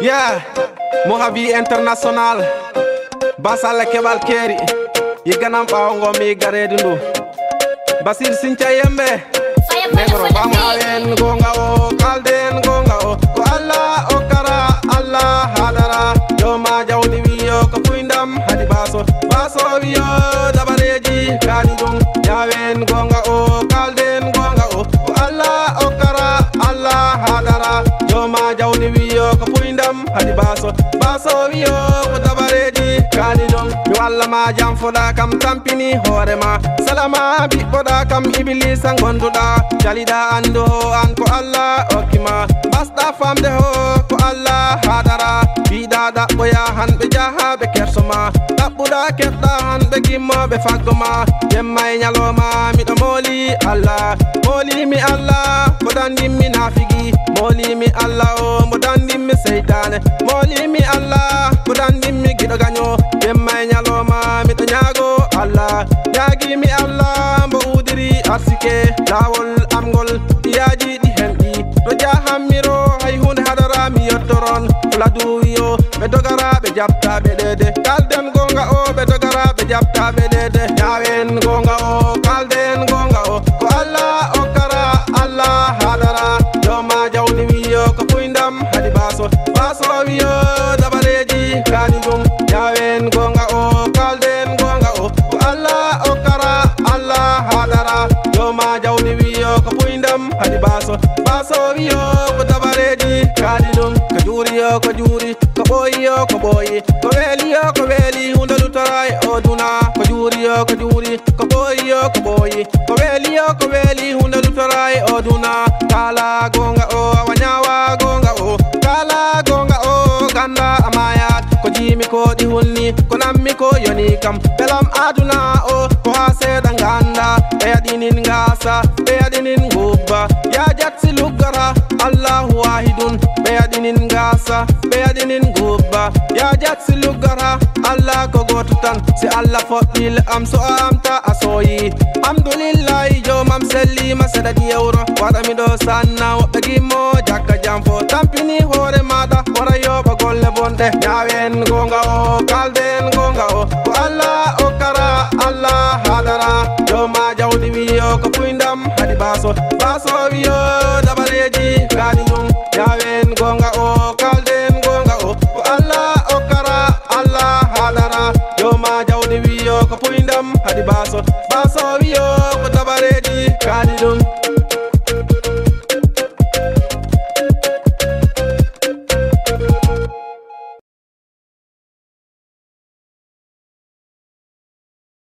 Yeah, Mojave International Basala Kebal Keri Yiganam Paongo mi garedu ndu Basir Sincha Yembe Negro Bam Haven Gonga o Kalden Gonga o Ko Allah Okara Allah Hadara Yoma Jawdi Wiyo Ko Puindam Hadi Baso Baso Wiyo Dabareji Kanidum Yaven Gonga o Kalden Gonga o Ko Allah Okara Allah Hadara Yoma Jawdi Wiyo Ko Puindam Hadi Baso Baso Wiyo Ko Dabareji Kanidum Mi walla ma jam foda kam tampini horema Salama bi foda kam iblis an gonduda Jalida ando an ko Allah okima Basta famde ho ko Allah hadara Bida da boya han be jaha be kersoma Tabuda ketta han be gimmo be fagoma Yemmay nyaloma mi do moli Allah Moli mi Allah bodandi mi nafigi Moli mi Allah o bodandi mi seytane Moli mi Allah bodandi mi gido ganyo Yemmay nyaloma mi do nyago Allah Nyagi mi Allah mbo udiri arsike lawol amgol yaji di hendi to jahamiro hay hunde hadara mi yottoron fladuyo be dogara be japta be dede kalden gonga o be dogara be japta be dede yawen gonga o kalden gonga o ko Allah okara Allah hadara yoma jawdi wiyo ko puindam hadi baso baso wiyo dabareji kanigum yawen gonga o kalden gonga o ko Allah okara Allah hadara yoma jawdi wiyo ko puindam hadi baso baso wiyo ko dabareji kanidum ko juri yo ko juri ko boyi yo ko boyi ko weli hunde lutaray oduna ko juri yo ko juri ko boyi yo ko boyi ko weli hunde lutaray oduna kala gonga o awanyawa gonga o kala gonga o ganda amayat ko jimi ko di hulni ko nammi ko yoni kam belam aduna o ko hase danganda be adinin ngasa be adinin gubba ya jatsi lugara Allahu wahidun be adinin ngasa be adinin gubba ya jatsi lugara Allah ko gotutan si Allah fodil am so amta asoyi alhamdulillah jo mam selli masada di euro wada mi do sanna wagi mo jakka jamfo tampini hore mada wara yo ba golle bonde yawen gonga o kalden gonga o ko Allah okara Allah hadara jo ma jawdi wiyo ko puindam hadi baso baso wiyo dabareji kanidum yawen gonga o kalden gonga o ko Allah okara Allah hadara jo ma jawdi wiyo ko puindam hadi baso